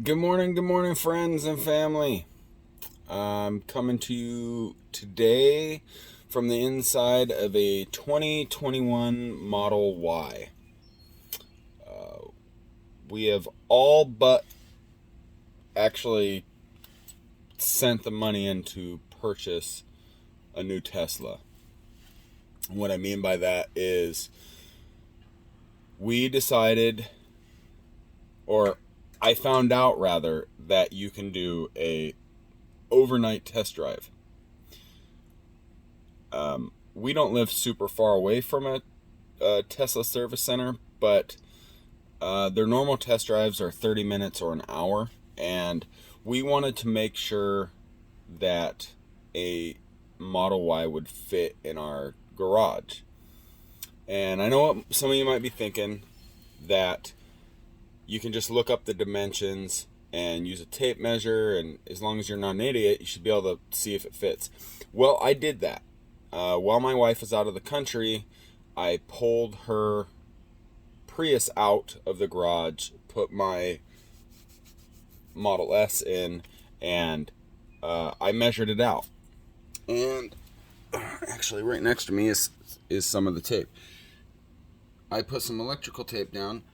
Good morning, friends and family. I'm coming to you today from the inside of a 2021 Model Y. We have all but actually sent the money in to purchase a new Tesla. What I mean by that is we decided, or I found out rather, that you can do a overnight test drive. We don't live super far away from a Tesla service center, but their normal test drives are 30 minutes or an hour, and we wanted to make sure that a Model Y would fit in our garage. And I know what some of you might be thinking, that you can just look up the dimensions and use a tape measure, and as long as you're not an idiot, you should be able to see if it fits. Well, I did that. While my wife was out of the country, I pulled her Prius out of the garage, put my Model S in, and I measured it out. And actually, right next to me is some of the tape. I put some electrical tape down,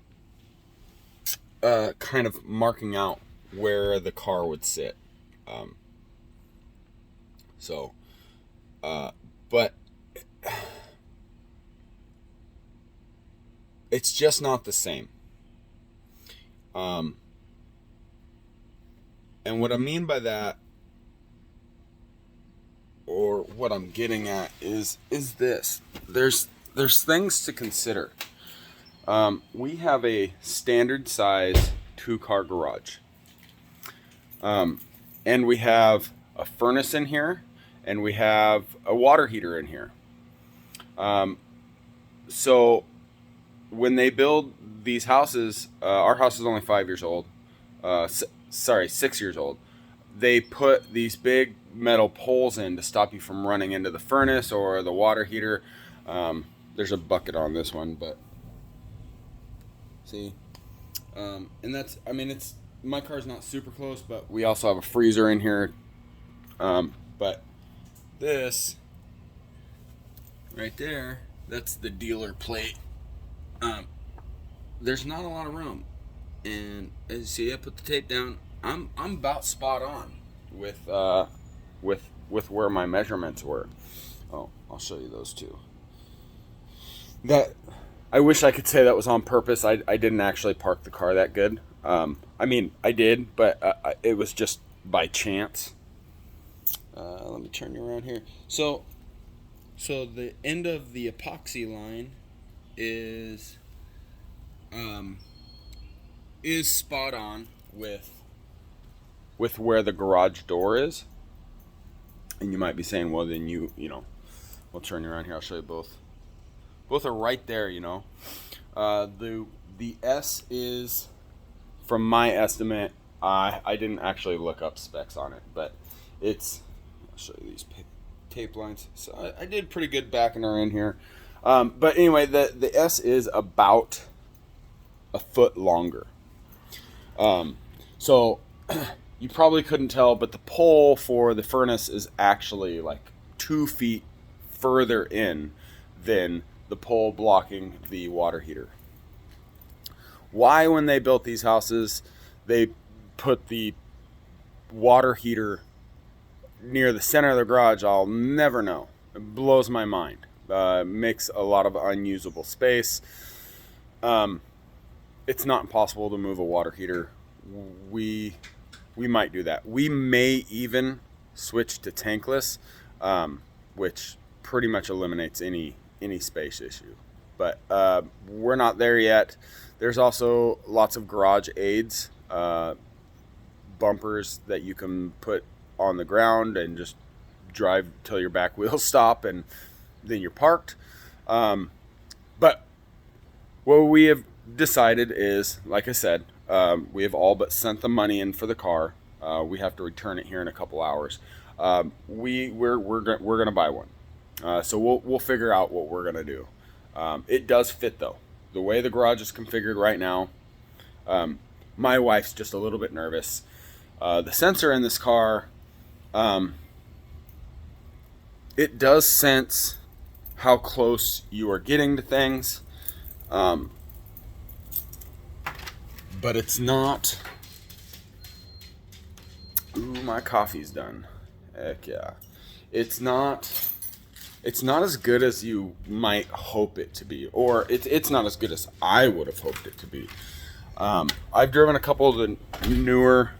kind of marking out where the car would sit. Um, so, but it's just not the same. And what I mean by that, or what I'm getting at, is this: there's things to consider. We have a standard size 2-car garage, and we have a furnace in here, and we have a water heater in here. So when they build these houses, our house is only 5 years old. Sorry, 6 years old. They put these big metal poles in to stop you from running into the furnace or the water heater. There's a bucket on this one, but see, and that's, I mean, it's, my car's not super close, but we also have a freezer in here. But this right there, that's the dealer plate. There's not a lot of room, and as you see, I put the tape down. I'm about spot on with where my measurements were. Oh, I'll show you those two. That, I wish I could say that was on purpose. I didn't actually park the car that good. I mean, I did, but it was just by chance. Let me turn you around here. So the end of the epoxy line is spot on with where the garage door is. And you might be saying, well, then you know, we'll turn you around here. I'll show you both. Both are right there, you know. The S is, from my estimate, I didn't actually look up specs on it, but it's, I'll show you these tape lines. So I did pretty good backing her in here. But anyway, the S is about a foot longer. So you probably couldn't tell, but the pole for the furnace is actually like 2 feet further in than the pole blocking the water heater. Why, when they built these houses, they put the water heater near the center of the garage, I'll never know. It blows my mind. Makes a lot of unusable space. It's not impossible to move a water heater. We might do that. We may even switch to tankless, which pretty much eliminates any space issue. But we're not there yet. There's also lots of garage aids, bumpers that you can put on the ground and just drive till your back wheels stop, and then you're parked. But what we have decided is, like I said, we have all but sent the money in for the car. We have to return it here in a couple hours. We're gonna buy one. So we'll figure out what we're gonna do. It does fit though. The way the garage is configured right now, My wife's just a little bit nervous. The sensor in this car, it does sense how close you are getting to things, but it's not. Ooh, my coffee's done. Heck yeah. It's not as good as you might hope it to be, or it's not as good as I would have hoped it to be. I've driven a couple of the newer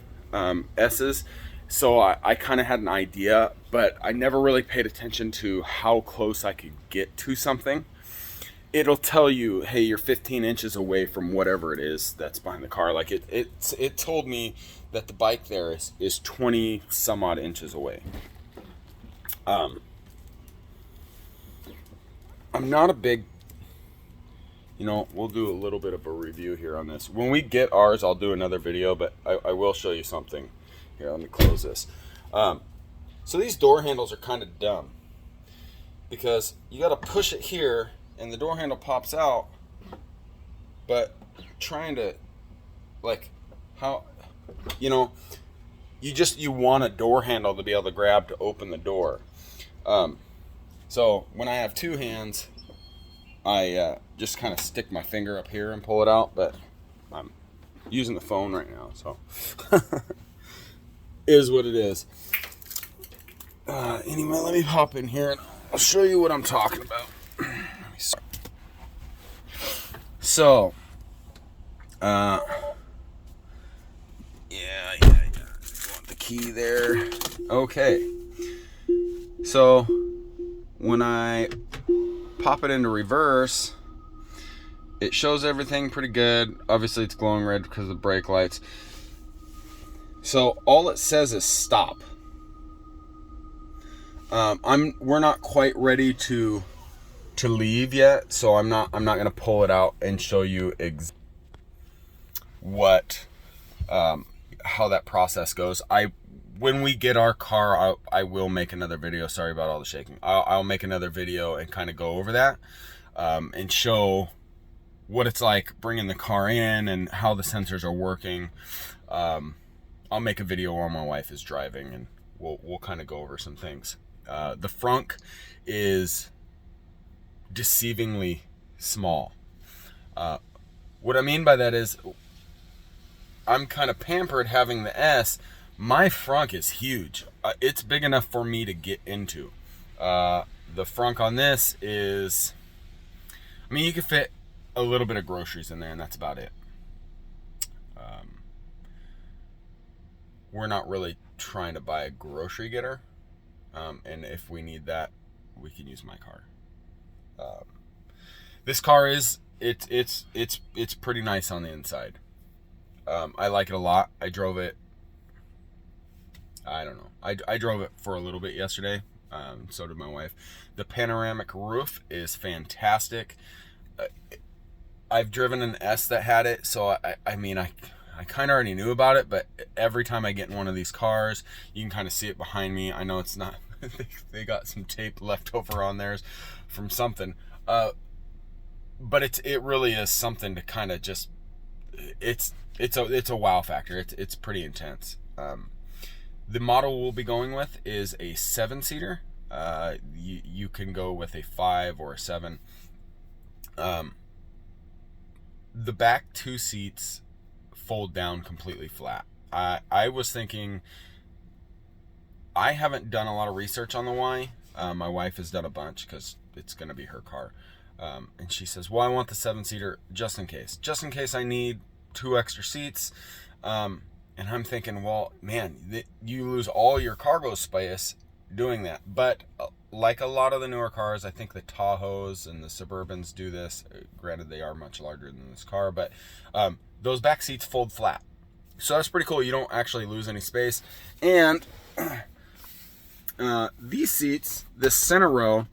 S's, so I kind of had an idea, but I never really paid attention to how close I could get to something. It'll tell you, hey, you're 15 inches away from whatever it is that's behind the car. Like it told me that the bike there is 20 some odd inches away. I'm not a big, we'll do a little bit of a review here on this. When we get ours, I'll do another video, but I will show you something. Here, let me close this. So these door handles are kind of dumb because you got to push it here and the door handle pops out, but trying to, like, how, you want a door handle to be able to grab to open the door. So when I have two hands, I just kind of stick my finger up here and pull it out, but I'm using the phone right now, so is what it is. Anyway, let me hop in here and I'll show you what I'm talking about. So, yeah. Want the key there. Okay. So, when I pop it into reverse, it shows everything pretty good. Obviously, it's glowing red because of the brake lights. So, all it says is stop. We're not quite ready to leave yet, so I'm not gonna pull it out and show you how that process goes. When we get our car, I will make another video. Sorry about all the shaking. I'll make another video and kind of go over that and show what it's like bringing the car in and how the sensors are working. I'll make a video while my wife is driving and we'll kind of go over some things. The frunk is deceivingly small. What I mean by that is I'm kind of pampered having the S. My frunk is huge. It's big enough for me to get into. The frunk on this is, you can fit a little bit of groceries in there and that's about it. We're not really trying to buy a grocery getter. And if we need that, we can use my car. This car it's pretty nice on the inside. I like it a lot. I drove it. I don't know. I drove it for a little bit yesterday. So did my wife. The panoramic roof is fantastic. I've driven an S that had it, so I kind of already knew about it, but every time I get in one of these cars, you can kind of see it behind me. I know it's not, they got some tape left over on theirs from something. But it really is something to kind of just, it's a wow factor. It's pretty intense. The model we'll be going with is a 7-seater. You can go with a 5 or a 7. The back 2 seats fold down completely flat. I was thinking, I haven't done a lot of research on the Y. My wife has done a bunch because it's going to be her car. And she says, well, I want the 7-seater just in case I need 2 extra seats. And I'm thinking, well, man, you lose all your cargo space doing that. But like a lot of the newer cars, I think the Tahoes and the Suburbans do this. Granted, they are much larger than this car, but those back seats fold flat. So that's pretty cool. You don't actually lose any space. And these seats, this center row,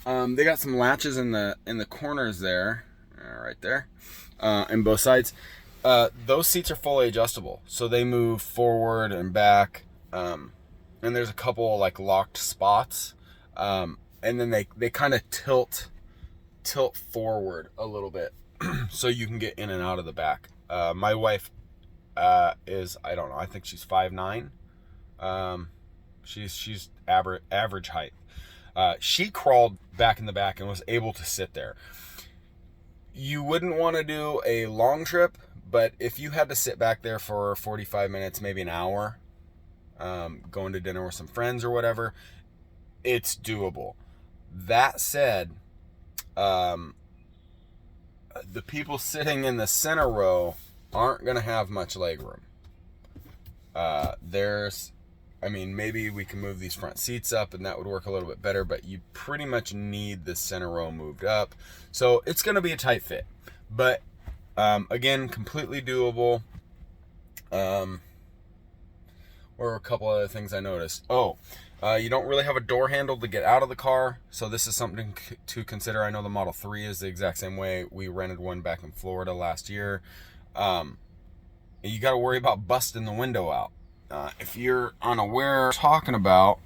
they got some latches in the corners there, right there, and both sides. Those seats are fully adjustable, so they move forward and back, and there's a couple like locked spots, and then they kind of tilt forward a little bit, so you can get in and out of the back. My wife is, I don't know, I think she's 5'9". She's average height. She crawled back in the back and was able to sit there. You wouldn't want to do a long trip, but if you had to sit back there for 45 minutes, maybe an hour, going to dinner with some friends or whatever, it's doable. That said, the people sitting in the center row aren't going to have much leg room. Maybe we can move these front seats up and that would work a little bit better, but you pretty much need the center row moved up. So it's going to be a tight fit, but again, completely doable. Or a couple other things I noticed. You don't really have a door handle to get out of the car, so this is something to consider. I know the Model 3 is the exact same way. We rented one back in Florida last year. You got to worry about busting the window out. If you're unaware, talking about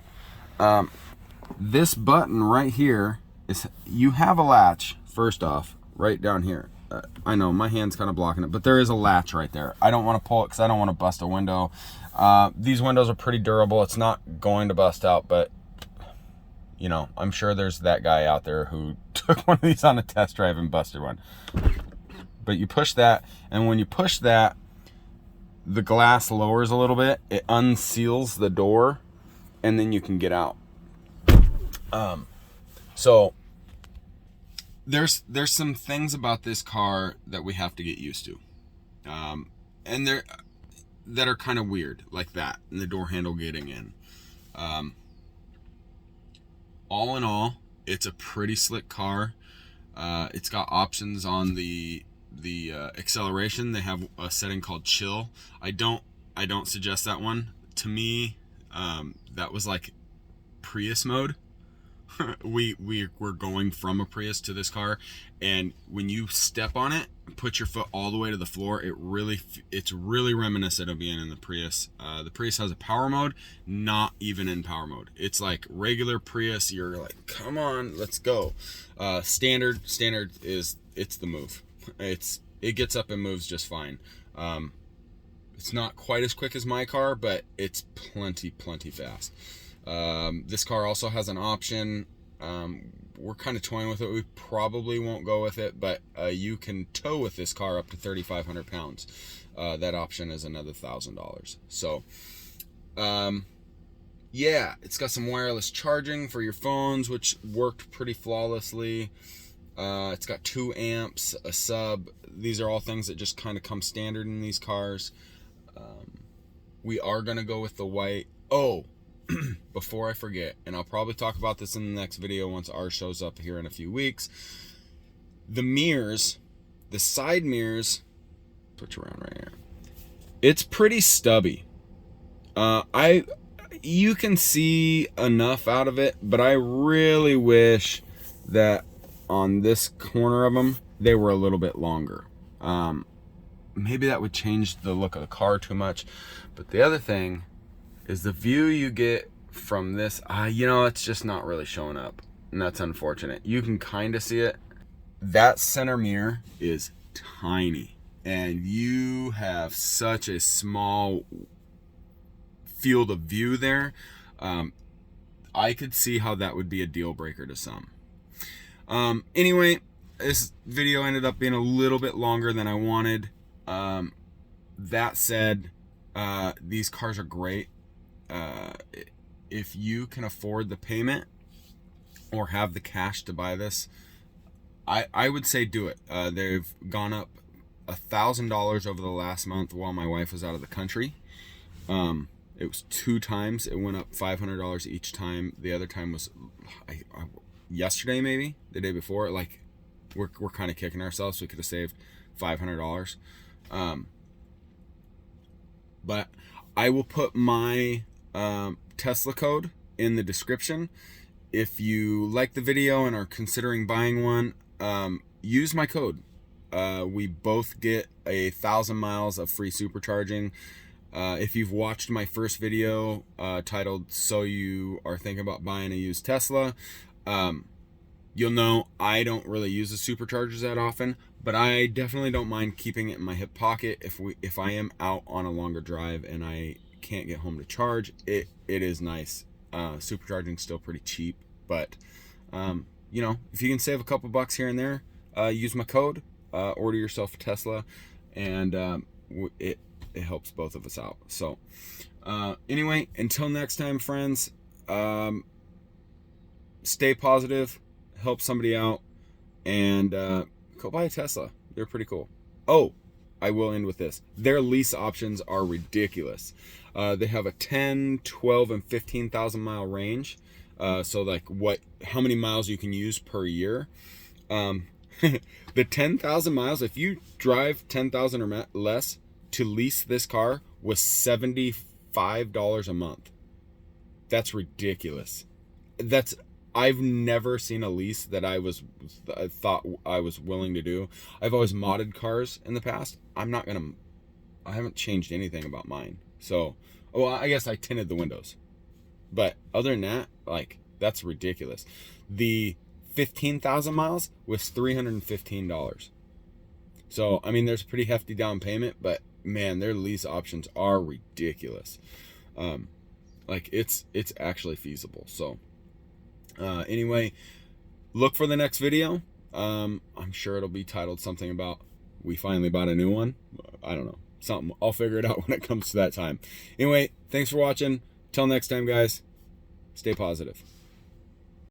this button right here is, you have a latch first off right down here. I know my hand's kind of blocking it, but there is a latch right there. I don't want to pull it because I don't want to bust a window. These windows are pretty durable. It's not going to bust out, but you know, I'm sure there's that guy out there who took one of these on a test drive and busted one. But you push that, and when you push that, the glass lowers a little bit, it unseals the door, and then you can get out. So there's some things about this car that we have to get used to. And that are kind of weird, like that, and the door handle getting in. All in all, it's a pretty slick car. It's got options on the acceleration. They have a setting called chill. I don't suggest that one. To me, that was like Prius mode. We're going from a Prius to this car, and when you step on it, put your foot all the way to the floor, it's really reminiscent of being in the Prius. The Prius has a power mode, not even in power mode. It's like regular Prius. You're like, come on, let's go. Standard is, it's the move. It gets up and moves just fine. It's not quite as quick as my car, but it's plenty fast. This car also has an option. We're kind of toying with it. We probably won't go with it, but you can tow with this car up to 3,500 pounds. That option is another $1,000. So, yeah, it's got some wireless charging for your phones, which worked pretty flawlessly. It's got 2 amps, a sub. These are all things that just kind of come standard in these cars. We are going to go with the white. Before I forget, and I'll probably talk about this in the next video once ours shows up here in a few weeks. The mirrors, the side mirrors, switch around right here. It's pretty stubby. You can see enough out of it, but I really wish that on this corner of them, they were a little bit longer. Maybe that would change the look of the car too much. But the other thing is the view you get from this, it's just not really showing up, and that's unfortunate. You can kind of see it. That center mirror is tiny, and you have such a small field of view there. I could see how that would be a deal breaker to some. Anyway, this video ended up being a little bit longer than I wanted. That said, these cars are great. If you can afford the payment or have the cash to buy this, I would say do it. They've gone up $1,000 over the last month while my wife was out of the country. It was 2 times. It went up $500 each time. The other time was yesterday, maybe the day before. Like, we're kind of kicking ourselves. We could have saved $500. But I will put my Tesla code in the description. If you like the video and are considering buying one, use my code. We both get 1,000 miles of free supercharging. If you've watched my first video titled "So You Are Thinking About Buying a Used Tesla," You'll know I don't really use the superchargers that often, but I definitely don't mind keeping it in my hip pocket if I am out on a longer drive and I can't get home to charge. It is nice. Supercharging's still pretty cheap, but you know, if you can save a couple bucks here and there, use my code, order yourself a Tesla, and it helps both of us out. So anyway, until next time, friends, stay positive, help somebody out, and go buy a Tesla. They're pretty cool. Oh, I will end with this. Their lease options are ridiculous. They have a 10, 12, and 15,000 mile range. So like how many miles you can use per year. The 10,000 miles, if you drive 10,000 or less, to lease this car was $75 a month. That's ridiculous. I've never seen a lease that I thought I was willing to do. I've always modded cars in the past. I haven't changed anything about mine. So, well, I guess I tinted the windows. But other than that, like, that's ridiculous. The 15,000 miles was $315. So, I mean, there's a pretty hefty down payment, but man, their lease options are ridiculous. Like, it's actually feasible. So, anyway, look for the next video. I'm sure it'll be titled something about we finally bought a new one. I don't know, something. I'll figure it out when it comes to that time. Anyway, thanks for watching. Till next time, guys, stay positive.